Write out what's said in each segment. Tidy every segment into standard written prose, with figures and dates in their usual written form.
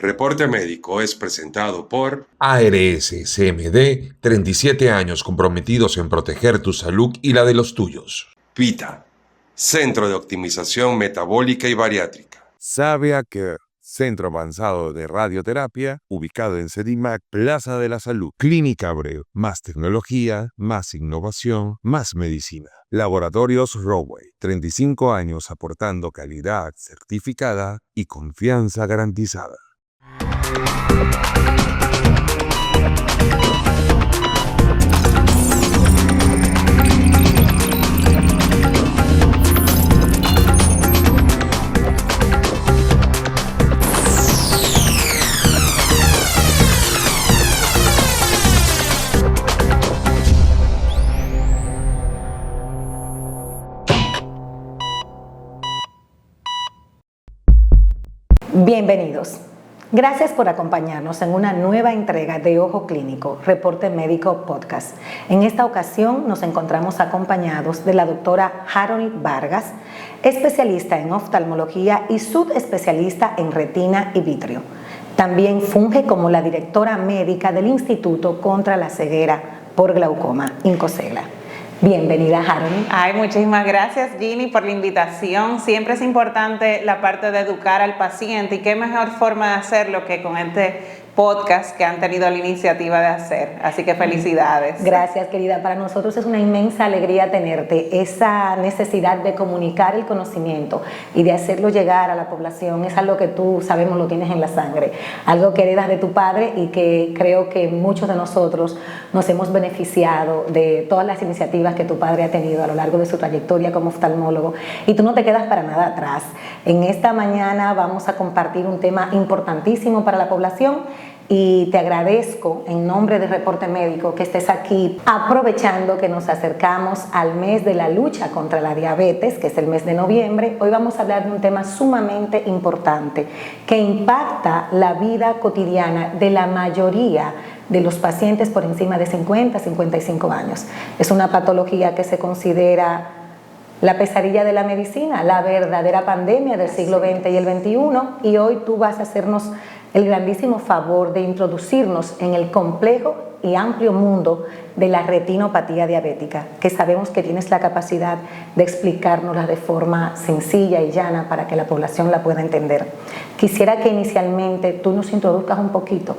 Reporte Médico es presentado por ARS CMD, 37 años comprometidos en proteger tu salud y la de los tuyos. PITA, Centro de Optimización Metabólica y Bariátrica. Sabia Care, Centro Avanzado de Radioterapia, ubicado en Sedimac, Plaza de la Salud. Clínica Abreu, más tecnología, más innovación, más medicina. Laboratorios Roway, 35 años aportando calidad certificada y confianza garantizada. Bienvenidos. Gracias por acompañarnos en una nueva entrega de Ojo Clínico, Reporte Médico Podcast. En esta ocasión nos encontramos acompañados de la doctora Harold Vargas, especialista en oftalmología y subespecialista en retina y vitrio. También funge como la directora médica del Instituto contra la Ceguera por Glaucoma, INCOCEGLA. Bienvenida, Harold. Ay, muchísimas gracias, Ginny, por la invitación. Siempre es importante la parte de educar al paciente y qué mejor forma de hacerlo que con este podcast que han tenido la iniciativa de hacer. Así que felicidades. Gracias, querida. Para nosotros es una inmensa alegría tenerte. Esa necesidad de comunicar el conocimiento y de hacerlo llegar a la población es algo que tú, sabemos, lo tienes en la sangre. Algo que heredas de tu padre y que creo que muchos de nosotros nos hemos beneficiado de todas las iniciativas que tu padre ha tenido a lo largo de su trayectoria como oftalmólogo. Y tú no te quedas para nada atrás. En esta mañana vamos a compartir un tema importantísimo para la población. Y te agradezco en nombre de Reporte Médico que estés aquí, aprovechando que nos acercamos al mes de la lucha contra la diabetes, que es el mes de noviembre. Hoy vamos a hablar de un tema sumamente importante que impacta la vida cotidiana de la mayoría de los pacientes por encima de 50, 55 años. Es una patología que se considera la pesadilla de la medicina, la verdadera pandemia del siglo XX y el XXI, y hoy tú vas a hacernos el grandísimo favor de introducirnos en el complejo y amplio mundo de la retinopatía diabética, que sabemos que tienes la capacidad de explicárnosla de forma sencilla y llana para que la población la pueda entender. Quisiera que inicialmente tú nos introduzcas un poquito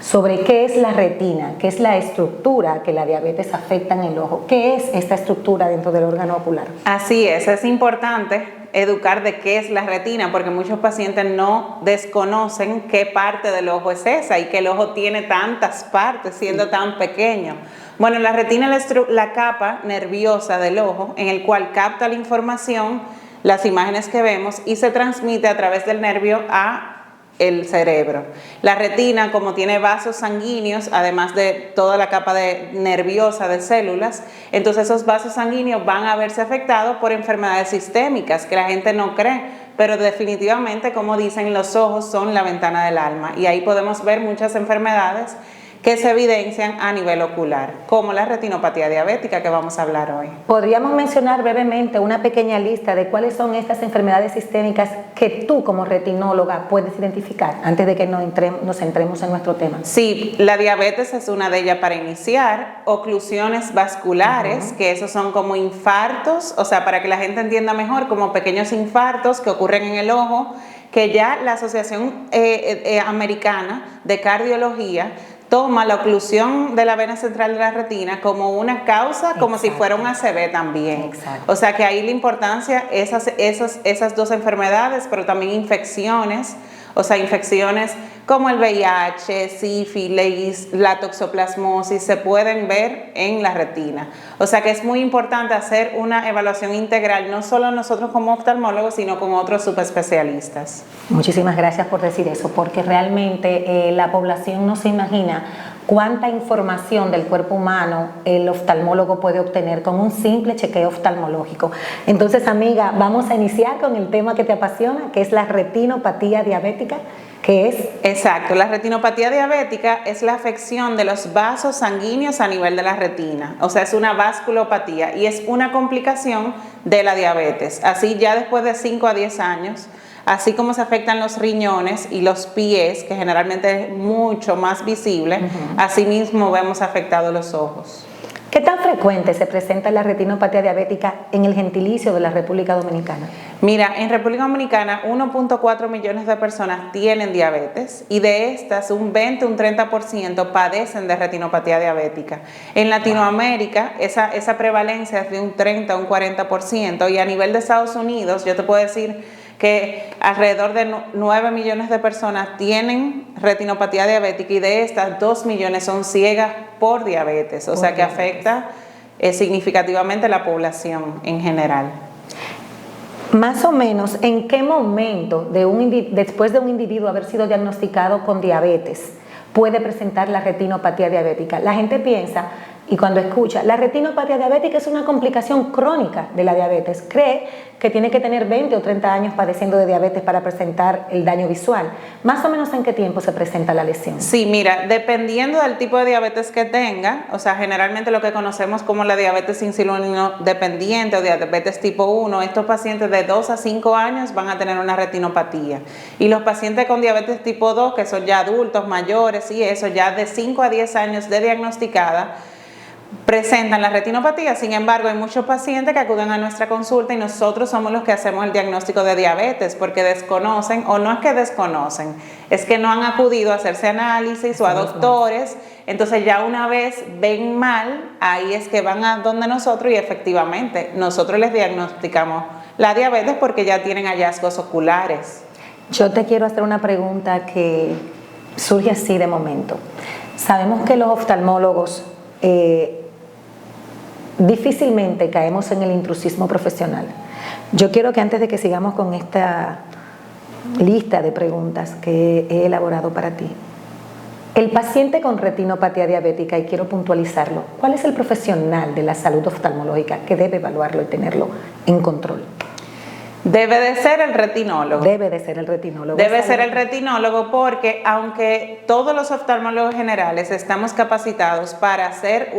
sobre qué es la retina, qué es la estructura que la diabetes afecta en el ojo, qué es esta estructura dentro del órgano ocular. Así es importante educar de qué es la retina, porque muchos pacientes no desconocen qué parte del ojo es esa y que el ojo tiene tantas partes siendo tan pequeño. Bueno, la retina es la capa nerviosa del ojo en el cual capta la información, las imágenes que vemos y se transmite a través del nervio a el cerebro. La retina, como tiene vasos sanguíneos, además de toda la capa nerviosa de células, entonces esos vasos sanguíneos van a verse afectados por enfermedades sistémicas que la gente no cree, pero definitivamente, como dicen, los ojos son la ventana del alma y ahí podemos ver muchas enfermedades que se evidencian a nivel ocular, como la retinopatía diabética que vamos a hablar hoy. ¿Podríamos mencionar brevemente una pequeña lista de cuáles son estas enfermedades sistémicas que tú como retinóloga puedes identificar antes de que nos centremos en nuestro tema? Sí, la diabetes es una de ellas para iniciar, oclusiones vasculares, que esos son como infartos, o sea, para que la gente entienda mejor, como pequeños infartos que ocurren en el ojo, que ya la Asociación Americana de Cardiología toma la oclusión de la vena central de la retina como una causa, como si fuera un ACV también. Exacto. O sea que ahí la importancia, esas dos enfermedades, pero también infecciones, o sea, infecciones como el VIH, sífilis, la toxoplasmosis, se pueden ver en la retina. O sea que es muy importante hacer una evaluación integral, no solo nosotros como oftalmólogos, sino con otros subespecialistas. Muchísimas gracias por decir eso, porque realmente la población no se imagina cuánta información del cuerpo humano el oftalmólogo puede obtener con un simple chequeo oftalmológico. Entonces, amiga, vamos a iniciar con el tema que te apasiona, que es la retinopatía diabética. ¿Qué es? Exacto, la retinopatía diabética es la afección de los vasos sanguíneos a nivel de la retina, o sea, es una vasculopatía y es una complicación de la diabetes. Así ya después de 5 a 10 años así como se afectan los riñones y los pies, que generalmente es mucho más visible, asimismo vemos afectados los ojos. ¿Qué tan frecuente se presenta la retinopatía diabética en el gentilicio de la República Dominicana? Mira, en República Dominicana 1.4 millones de personas tienen diabetes y de estas un 30% padecen de retinopatía diabética. En Latinoamérica esa prevalencia es de un 30 a un 40% y a nivel de Estados Unidos yo te puedo decir que alrededor de 9 millones de personas tienen retinopatía diabética y de estas 2 millones son ciegas por diabetes, o sea que afecta significativamente la población en general. Más o menos, ¿en qué momento después de un individuo haber sido diagnosticado con diabetes puede presentar la retinopatía diabética? La gente piensa, y cuando escucha, la retinopatía diabética es una complicación crónica de la diabetes. Cree que tiene que tener 20 o 30 años padeciendo de diabetes para presentar el daño visual. ¿Más o menos en qué tiempo se presenta la lesión? Sí, mira, dependiendo del tipo de diabetes que tenga, o sea, generalmente lo que conocemos como la diabetes insulino dependiente o diabetes tipo 1, estos pacientes de 2 a 5 años van a tener una retinopatía. Y los pacientes con diabetes tipo 2, que son ya adultos, mayores y eso, ya de 5 a 10 años de diagnosticada, presentan la retinopatía. Sin embargo, hay muchos pacientes que acuden a nuestra consulta y nosotros somos los que hacemos el diagnóstico de diabetes porque desconocen, o no es que desconocen, es que no han acudido a hacerse análisis o a doctores. Entonces ya una vez ven mal, ahí es que van a donde nosotros y efectivamente nosotros les diagnosticamos la diabetes porque ya tienen hallazgos oculares. Yo te quiero hacer una pregunta que surge así de momento. Sabemos que los oftalmólogos difícilmente caemos en el intrusismo profesional. Yo quiero que antes de que sigamos con esta lista de preguntas que he elaborado para ti, el paciente con retinopatía diabética, y quiero puntualizarlo, ¿cuál es el profesional de la salud oftalmológica que debe evaluarlo y tenerlo en control? Debe de ser el retinólogo. Debe de ser el retinólogo. Debe ser el retinólogo porque aunque todos los oftalmólogos generales estamos capacitados para hacer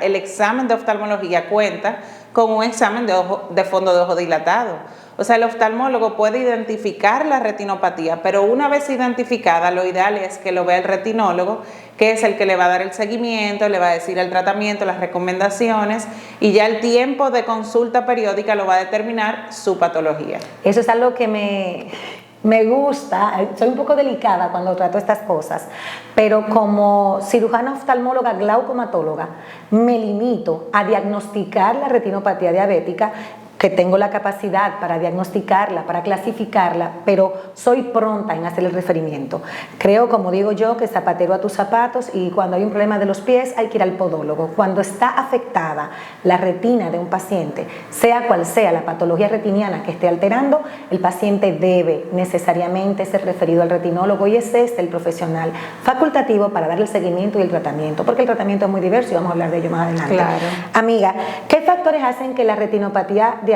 el examen de oftalmología cuenta con un examen de fondo de ojo dilatado. O sea, el oftalmólogo puede identificar la retinopatía, pero una vez identificada, lo ideal es que lo vea el retinólogo, que es el que le va a dar el seguimiento, le va a decir el tratamiento, las recomendaciones, y ya el tiempo de consulta periódica lo va a determinar su patología. Eso es algo que me gusta. Soy un poco delicada cuando trato estas cosas, pero como cirujana oftalmóloga glaucomatóloga me limito a diagnosticar la retinopatía diabética, que tengo la capacidad para diagnosticarla, para clasificarla, pero soy pronta en hacer el referimiento. Creo, como digo yo, que zapatero a tus zapatos, y cuando hay un problema de los pies hay que ir al podólogo. Cuando está afectada la retina de un paciente, sea cual sea la patología retiniana que esté alterando, el paciente debe necesariamente ser referido al retinólogo, y es el profesional facultativo para darle el seguimiento y el tratamiento, porque el tratamiento es muy diverso y vamos a hablar de ello más adelante. Claro. Amiga, ¿qué factores hacen que la retinopatía diabética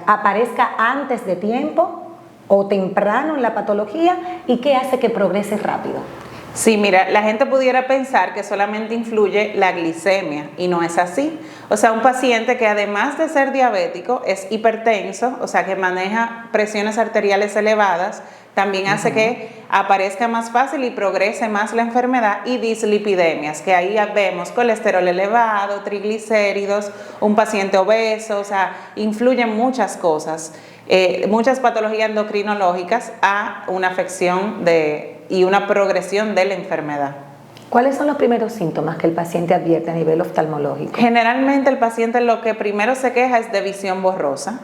aparezca antes de tiempo o temprano en la patología, y qué hace que progrese rápido? Sí, mira, la gente pudiera pensar que solamente influye la glicemia y no es así. O sea, un paciente que además de ser diabético es hipertenso, o sea, que maneja presiones arteriales elevadas, también hace que aparezca más fácil y progrese más la enfermedad, y dislipidemias, que ahí vemos colesterol elevado, triglicéridos, un paciente obeso, o sea, influyen muchas cosas, muchas patologías endocrinológicas a una afección y una progresión de la enfermedad. ¿Cuáles son los primeros síntomas que el paciente advierte a nivel oftalmológico? Generalmente el paciente lo que primero se queja es de visión borrosa.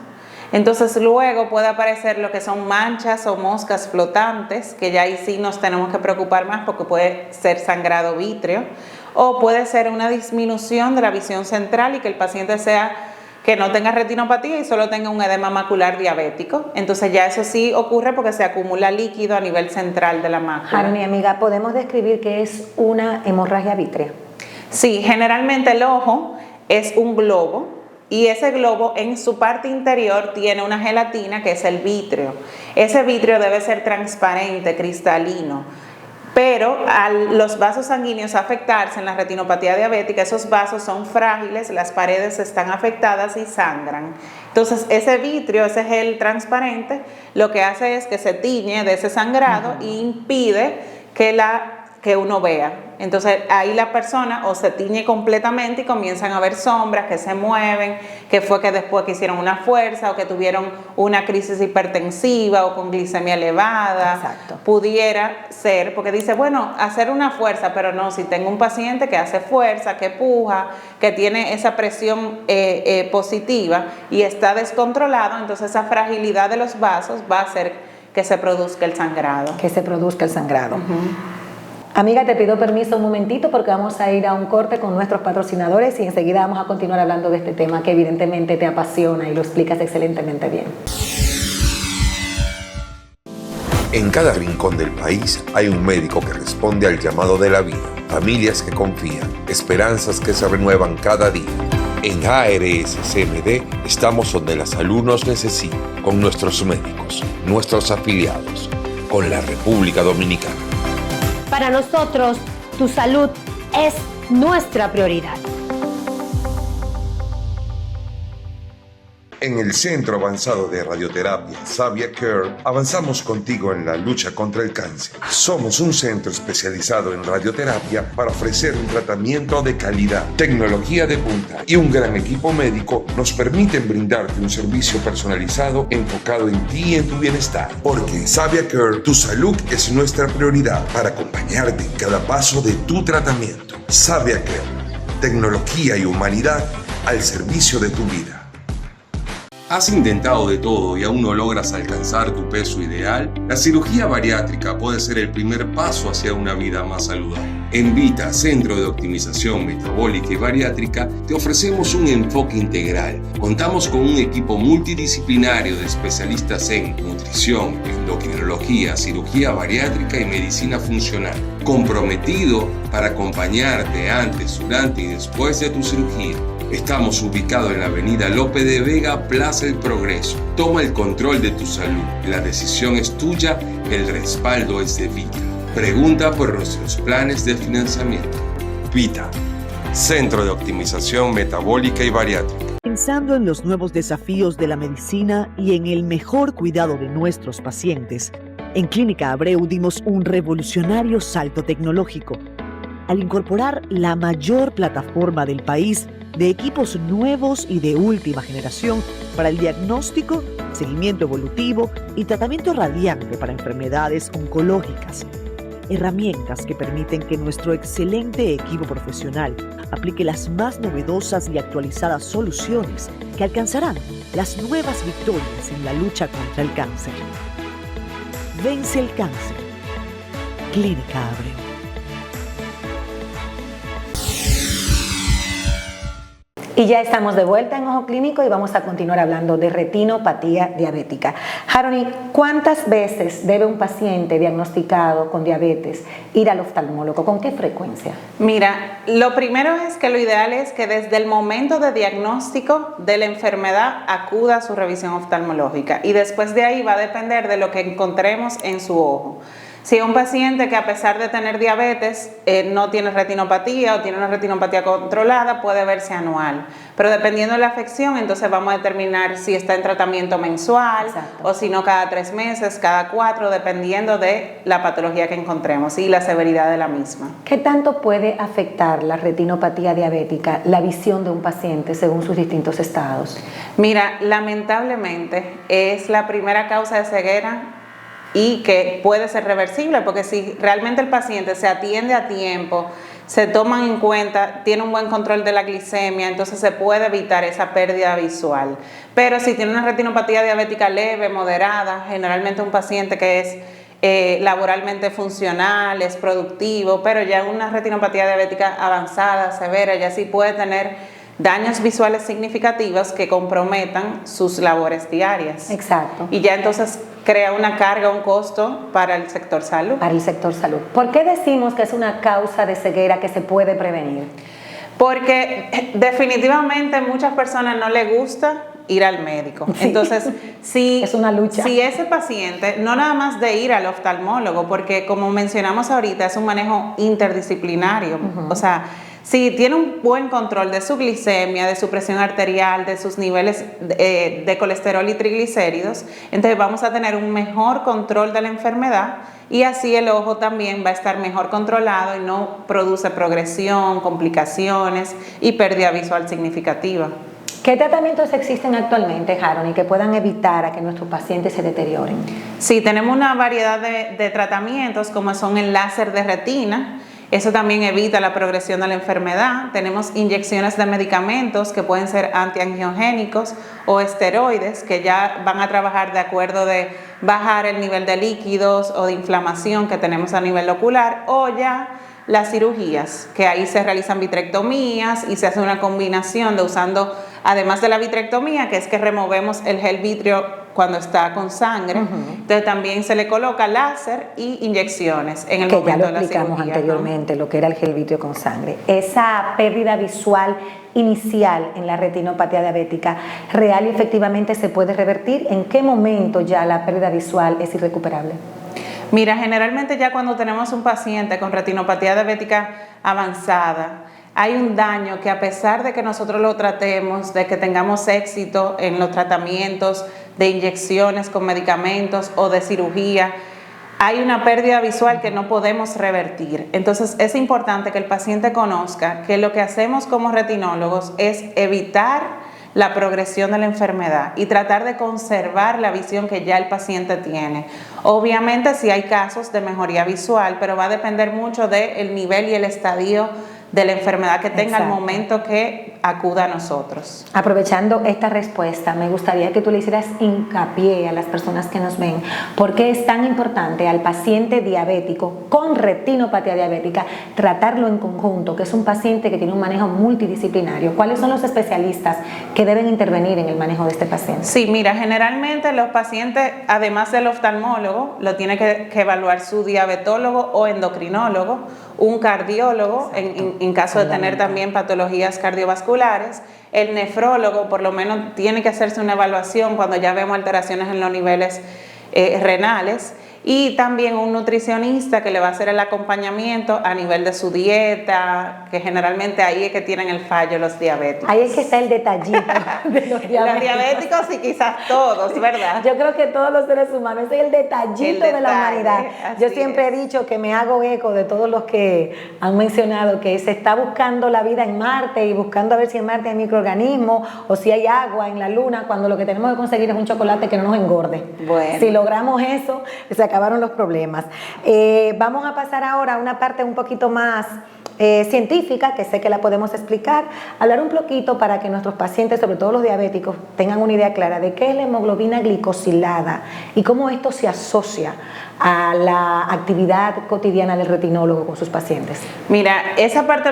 Entonces luego puede aparecer lo que son manchas o moscas flotantes, que ya ahí sí nos tenemos que preocupar más porque puede ser sangrado vítreo, o puede ser una disminución de la visión central y que el paciente que no tenga retinopatía y solo tenga un edema macular diabético. Entonces ya eso sí ocurre porque se acumula líquido a nivel central de la mácula. Haroni, amiga, ¿podemos describir qué es una hemorragia vítrea? Sí, generalmente el ojo es un globo, y ese globo en su parte interior tiene una gelatina que es el vítreo. Ese vítreo debe ser transparente, cristalino. Pero al los vasos sanguíneos afectarse en la retinopatía diabética, esos vasos son frágiles, las paredes están afectadas y sangran. Entonces ese vitrio, ese gel transparente, lo que hace es que se tiñe de ese sangrado e impide que uno vea. Entonces ahí la persona o se tiñe completamente y comienzan a ver sombras que se mueven, que fue que después que hicieron una fuerza o que tuvieron una crisis hipertensiva o con glicemia elevada. Exacto. Pudiera ser, porque dice, bueno, hacer una fuerza, pero no, si tengo un paciente que hace fuerza, que puja, que tiene esa presión positiva y está descontrolado, entonces esa fragilidad de los vasos va a hacer que se produzca el sangrado. Que se produzca el sangrado. Amiga, te pido permiso un momentito porque vamos a ir a un corte con nuestros patrocinadores y enseguida vamos a continuar hablando de este tema que evidentemente te apasiona y lo explicas excelentemente bien. En cada rincón del país hay un médico que responde al llamado de la vida, familias que confían, esperanzas que se renuevan cada día. En ARS CMD estamos donde la salud nos necesita, con nuestros médicos, nuestros afiliados, con la República Dominicana. Para nosotros, tu salud es nuestra prioridad. En el Centro Avanzado de Radioterapia Savia Care avanzamos contigo en la lucha contra el cáncer. Somos un centro especializado en radioterapia para ofrecer un tratamiento de calidad, tecnología de punta y un gran equipo médico nos permiten brindarte un servicio personalizado enfocado en ti y en tu bienestar. Porque en Savia Care tu salud es nuestra prioridad para acompañarte en cada paso de tu tratamiento. Savia Care, tecnología y humanidad al servicio de tu vida. ¿Has intentado de todo y aún no logras alcanzar tu peso ideal? La cirugía bariátrica puede ser el primer paso hacia una vida más saludable. En Vita, Centro de Optimización Metabólica y Bariátrica, te ofrecemos un enfoque integral. Contamos con un equipo multidisciplinario de especialistas en nutrición, endocrinología, cirugía bariátrica y medicina funcional, comprometido para acompañarte antes, durante y después de tu cirugía. Estamos ubicados en la avenida Lope de Vega, Plaza El Progreso. Toma el control de tu salud. La decisión es tuya, el respaldo es de Vita. Pregunta por nuestros planes de financiamiento. Vita, Centro de Optimización Metabólica y Bariátrica. Pensando en los nuevos desafíos de la medicina y en el mejor cuidado de nuestros pacientes, en Clínica Abreu dimos un revolucionario salto tecnológico al incorporar la mayor plataforma del país de equipos nuevos y de última generación para el diagnóstico, seguimiento evolutivo y tratamiento radiante para enfermedades oncológicas. Herramientas que permiten que nuestro excelente equipo profesional aplique las más novedosas y actualizadas soluciones que alcanzarán las nuevas victorias en la lucha contra el cáncer. Vence el cáncer. Clínica Abreu. Y ya estamos de vuelta en Ojo Clínico y vamos a continuar hablando de retinopatía diabética. Harony, ¿cuántas veces debe un paciente diagnosticado con diabetes ir al oftalmólogo? ¿Con qué frecuencia? Mira, lo primero es que lo ideal es que desde el momento de diagnóstico de la enfermedad acuda a su revisión oftalmológica y después de ahí va a depender de lo que encontremos en su ojo. Si es un paciente que a pesar de tener diabetes no tiene retinopatía o tiene una retinopatía controlada, puede verse anual. Pero dependiendo de la afección, entonces vamos a determinar si está en tratamiento mensual. Exacto. O si no cada 3 meses, cada 4, dependiendo de la patología que encontremos y la severidad de la misma. ¿Qué tanto puede afectar la retinopatía diabética la visión de un paciente según sus distintos estados? Mira, lamentablemente es la primera causa de ceguera y que puede ser reversible, porque si realmente el paciente se atiende a tiempo, se toman en cuenta, tiene un buen control de la glicemia, entonces se puede evitar esa pérdida visual. Pero si tiene una retinopatía diabética leve, moderada, generalmente un paciente que es laboralmente funcional, es productivo, pero ya una retinopatía diabética avanzada, severa, ya sí puede tener daños visuales significativos que comprometan sus labores diarias. Exacto. Y ya entonces crea una carga, un costo para el sector salud. Para el sector salud. ¿Por qué decimos que es una causa de ceguera que se puede prevenir? Porque definitivamente a muchas personas no les gusta ir al médico. Sí. Entonces, si, es una lucha. Si ese paciente, no nada más de ir al oftalmólogo, porque como mencionamos ahorita, es un manejo interdisciplinario, o sea, si tiene un buen control de su glicemia, de su presión arterial, de sus niveles de colesterol y triglicéridos, entonces vamos a tener un mejor control de la enfermedad y así el ojo también va a estar mejor controlado y no produce progresión, complicaciones y pérdida visual significativa. ¿Qué tratamientos existen actualmente, Haron, y que puedan evitar a que nuestros pacientes se deterioren? Sí, tenemos una variedad de tratamientos como son el láser de retina. Eso también evita la progresión de la enfermedad. Tenemos inyecciones de medicamentos que pueden ser antiangiogénicos o esteroides que ya van a trabajar de acuerdo de bajar el nivel de líquidos o de inflamación que tenemos a nivel ocular, o ya las cirugías, que ahí se realizan vitrectomías y se hace una combinación de usando, además de la vitrectomía, que es que removemos el gel vítreo cuando está con sangre, entonces también se le coloca láser y inyecciones en el que momento ya lo de la cirugía. explicamos anteriormente, ¿no? Lo que era el gel vítreo con sangre. Esa pérdida visual inicial en la retinopatía diabética, ¿real y efectivamente se puede revertir? ¿En qué momento ya la pérdida visual es irrecuperable? Mira, generalmente ya cuando tenemos un paciente con retinopatía diabética avanzada, hay un daño que a pesar de que nosotros lo tratemos, de que tengamos éxito en los tratamientos de inyecciones con medicamentos o de cirugía, hay una pérdida visual que no podemos revertir. Entonces es importante que el paciente conozca que lo que hacemos como retinólogos es evitar la progresión de la enfermedad y tratar de conservar la visión que ya el paciente tiene. Obviamente sí hay casos de mejoría visual, pero va a depender mucho del nivel y el estadio de la enfermedad que tenga al momento que acuda a nosotros. Aprovechando esta respuesta, me gustaría que tú le hicieras hincapié a las personas que nos ven, ¿por qué es tan importante al paciente diabético con retinopatía diabética tratarlo en conjunto, que es un paciente que tiene un manejo multidisciplinario? ¿Cuáles son los especialistas que deben intervenir en el manejo de este paciente? Sí, mira, generalmente los pacientes, además del oftalmólogo, lo tiene que evaluar su diabetólogo o endocrinólogo, un cardiólogo, en caso de tener también patologías cardiovasculares, el nefrólogo por lo menos tiene que hacerse una evaluación cuando ya vemos alteraciones en los niveles renales, y también un nutricionista que le va a hacer el acompañamiento a nivel de su dieta, que generalmente ahí es que tienen el fallo los diabéticos. Ahí es que está el detallito de los diabéticos. Los diabéticos y quizás todos, ¿verdad? Yo creo que todos los seres humanos, ese es el detallito de la humanidad. Yo siempre he dicho que me hago eco de todos los que han mencionado que se está buscando la vida en Marte y buscando a ver si en Marte hay microorganismos o si hay agua en la Luna, cuando lo que tenemos que conseguir es un chocolate que no nos engorde. Bueno. Si logramos eso, se acabaron los problemas. Vamos a pasar ahora a una parte un poquito más científica, que sé que la podemos explicar, hablar un poquito para que nuestros pacientes, sobre todo los diabéticos, tengan una idea clara de qué es la hemoglobina glicosilada y cómo esto se asocia a la actividad cotidiana del retinólogo con sus pacientes. Mira, esa parte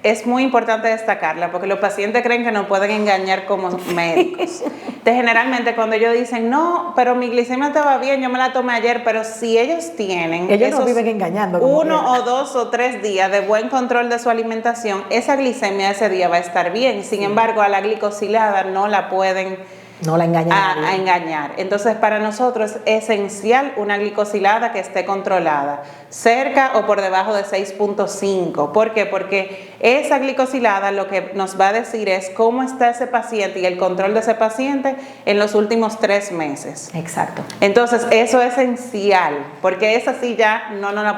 es muy importante destacarla porque los pacientes creen que nos pueden engañar como médicos. Generalmente cuando ellos dicen, no, pero mi glicemia estaba bien, yo me la tomé ayer, pero si ellos tienen ellos nos viven engañando 1 o 2 o 3 días de buen control de su alimentación, esa glicemia ese día va a estar bien. Sin embargo, a la glicosilada no la pueden a engañar. Entonces, para nosotros es esencial una glicosilada que esté controlada, cerca o por debajo de 6.5. ¿Por qué? Porque esa glicosilada lo que nos va a decir es cómo está ese paciente y el control de ese paciente en los últimos 3 meses. Exacto. Entonces, eso es esencial, porque esa sí ya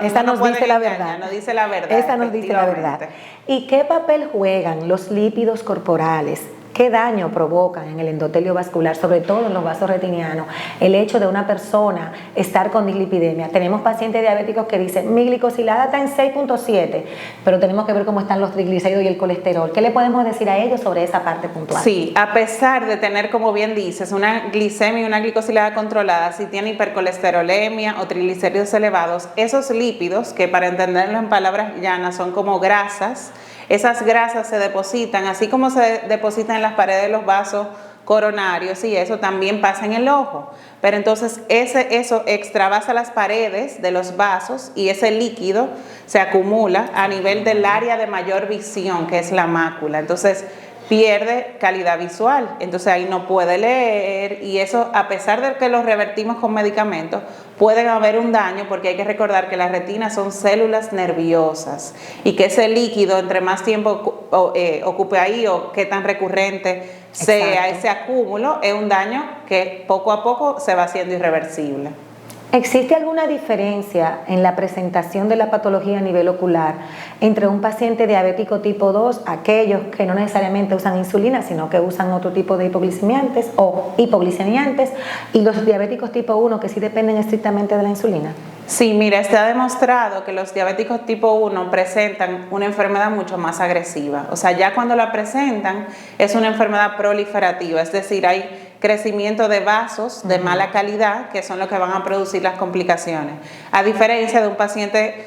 esta nos dice la verdad. No dice la verdad. Esta nos dice la verdad. ¿Y qué papel juegan los lípidos corporales? ¿Qué daño provocan en el endotelio vascular, sobre todo en los vasos retinianos, el hecho de una persona estar con dislipidemia? Tenemos pacientes diabéticos que dicen, mi glicosilada está en 6.7, pero tenemos que ver cómo están los triglicéridos y el colesterol. ¿Qué le podemos decir a ellos sobre esa parte puntual? Sí, a pesar de tener, como bien dices, una glicemia y una glicosilada controlada, si tiene hipercolesterolemia o triglicéridos elevados, esos lípidos, que para entenderlo en palabras llanas son como grasas, esas grasas se depositan, así como se depositan en las paredes de los vasos coronarios, y eso también pasa en el ojo. Pero entonces eso extravasa las paredes de los vasos y ese líquido se acumula a nivel del área de mayor visión, que es la mácula. Entonces, pierde calidad visual, entonces ahí no puede leer, y eso, a pesar de que lo revertimos con medicamentos, puede haber un daño, porque hay que recordar que la retina son células nerviosas y que ese líquido, entre más tiempo ocupe ahí o qué tan recurrente sea ese acúmulo, es un daño que poco a poco se va haciendo irreversible. ¿Existe alguna diferencia en la presentación de la patología a nivel ocular entre un paciente diabético tipo 2, aquellos que no necesariamente usan insulina, sino que usan otro tipo de hipoglicemiantes o hipoglicemiantes, y los diabéticos tipo 1 que sí dependen estrictamente de la insulina? Sí, mira, está demostrado que los diabéticos tipo 1 presentan una enfermedad mucho más agresiva. O sea, ya cuando la presentan es una enfermedad proliferativa, es decir, hay crecimiento de vasos de mala calidad que son los que van a producir las complicaciones. A diferencia de un paciente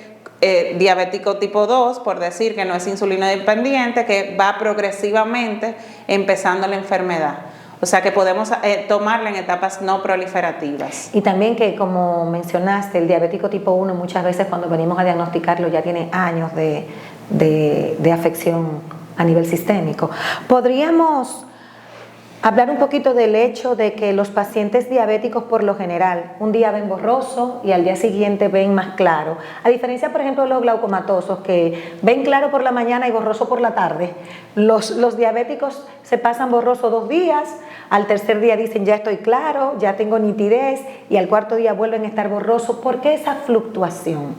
diabético tipo 2, por decir que no es insulino dependiente, que va progresivamente empezando la enfermedad. O sea que podemos tomarla en etapas no proliferativas. Y también que, como mencionaste, el diabético tipo 1 muchas veces cuando venimos a diagnosticarlo ya tiene años de afección a nivel sistémico. ¿Podríamos hablar un poquito del hecho de que los pacientes diabéticos por lo general un día ven borroso y al día siguiente ven más claro? A diferencia, por ejemplo, de los glaucomatosos que ven claro por la mañana y borroso por la tarde. Los diabéticos se pasan borroso 2 días, al tercer día dicen ya estoy claro, ya tengo nitidez, y al cuarto día vuelven a estar borrosos. ¿Por qué esa fluctuación?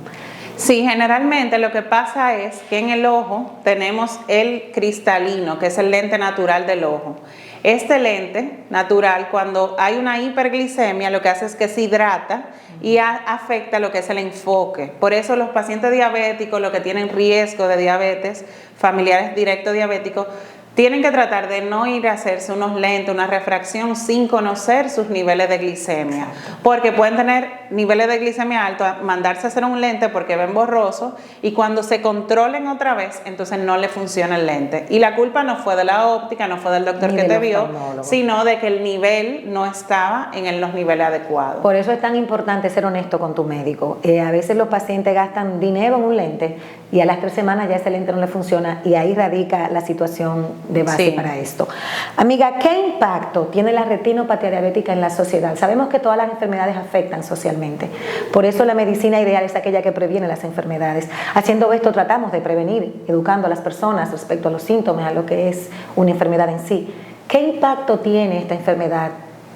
Sí, generalmente lo que pasa es que en el ojo tenemos el cristalino, que es el lente natural del ojo. Este lente natural, cuando hay una hiperglicemia, lo que hace es que se hidrata y afecta lo que es el enfoque. Por eso los pacientes diabéticos, los que tienen riesgo de diabetes, familiares directos diabéticos, tienen que tratar de no ir a hacerse unos lentes, una refracción sin conocer sus niveles de glicemia. Porque pueden tener niveles de glicemia altos, mandarse a hacer un lente porque ven borroso, y cuando se controlen otra vez, entonces no le funciona el lente. Y la culpa no fue de la óptica, no fue del doctor que te vio, sino de que el nivel no estaba en los niveles adecuados. Por eso es tan importante ser honesto con tu médico. A veces los pacientes gastan dinero en un lente y a las 3 semanas ya ese lente no le funciona, y ahí radica la situación de base para esto. Amiga, ¿qué impacto tiene la retinopatía diabética en la sociedad? Sabemos que todas las enfermedades afectan socialmente, por eso la medicina ideal es aquella que previene las enfermedades. Haciendo esto tratamos de prevenir, educando a las personas respecto a los síntomas, a lo que es una enfermedad en sí. ¿Qué impacto tiene esta enfermedad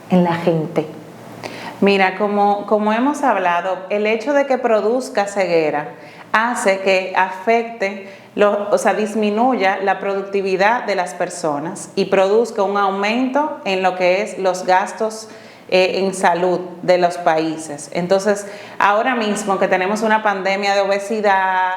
en la gente? Mira, como hemos hablado, el hecho de que produzca ceguera hace que afecte, disminuya la productividad de las personas y produzca un aumento en lo que es los gastos en salud de los países. Entonces, ahora mismo que tenemos una pandemia de obesidad,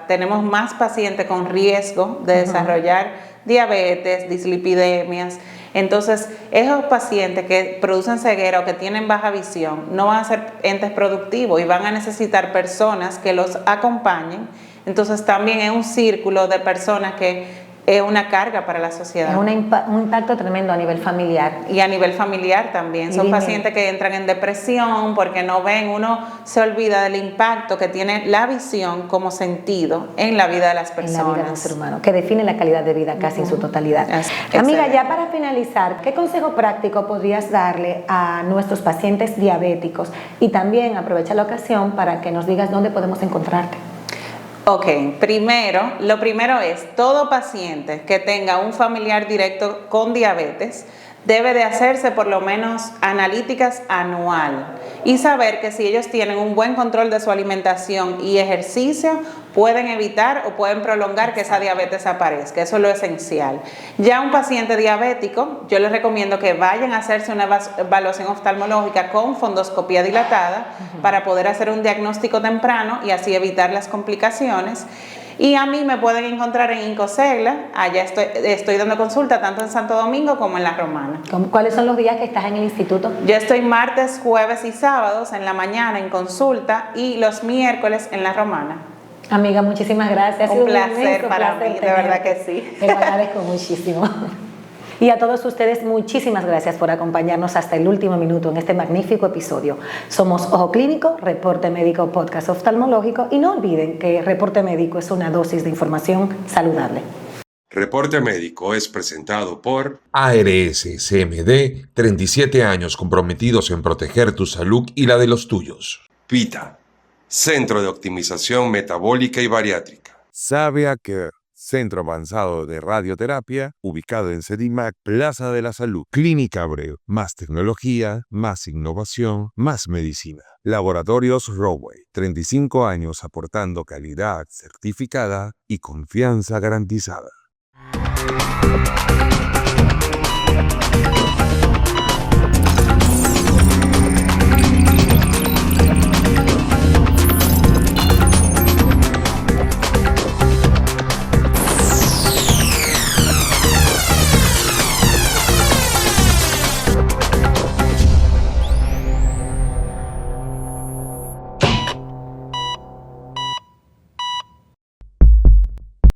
tenemos más pacientes con riesgo de desarrollar diabetes, dislipidemias. Entonces, esos pacientes que producen ceguera o que tienen baja visión no van a ser entes productivos y van a necesitar personas que los acompañen. Entonces, también es un círculo de personas que es una carga para la sociedad. Es un impacto tremendo a nivel familiar. Y a nivel familiar también. Son pacientes que entran en depresión porque no ven, uno se olvida del impacto que tiene la visión como sentido en la vida de las personas. En la vida del ser humano, que define la calidad de vida casi en su totalidad. Amiga, ya para finalizar, ¿qué consejo práctico podrías darle a nuestros pacientes diabéticos? Y también aprovecha la ocasión para que nos digas dónde podemos encontrarte. Ok, lo primero es, todo paciente que tenga un familiar directo con diabetes debe de hacerse por lo menos analíticas anual y saber que si ellos tienen un buen control de su alimentación y ejercicio, pueden evitar o pueden prolongar que esa diabetes aparezca. Eso es lo esencial. Ya un paciente diabético, yo les recomiendo que vayan a hacerse una evaluación oftalmológica con fundoscopía dilatada para poder hacer un diagnóstico temprano y así evitar las complicaciones. Y a mí me pueden encontrar en Incosegla, allá estoy dando consulta tanto en Santo Domingo como en La Romana. ¿Cuáles son los días que estás en el instituto? Yo estoy martes, jueves y sábados en la mañana en consulta y los miércoles en La Romana. Amiga, muchísimas gracias. Un placer para mí, de verdad que sí. Te lo agradezco muchísimo. Y a todos ustedes, muchísimas gracias por acompañarnos hasta el último minuto en este magnífico episodio. Somos Ojo Clínico, Reporte Médico, Podcast Oftalmológico, y no olviden que Reporte Médico es una dosis de información saludable. Reporte Médico es presentado por ARS CMD, 37 años comprometidos en proteger tu salud y la de los tuyos. PITA, Centro de Optimización Metabólica y Bariátrica. Savia Care, Centro Avanzado de Radioterapia, ubicado en Sedimac, Plaza de la Salud. Clínica Abreu, más tecnología, más innovación, más medicina. Laboratorios Roway, 35 años aportando calidad certificada y confianza garantizada.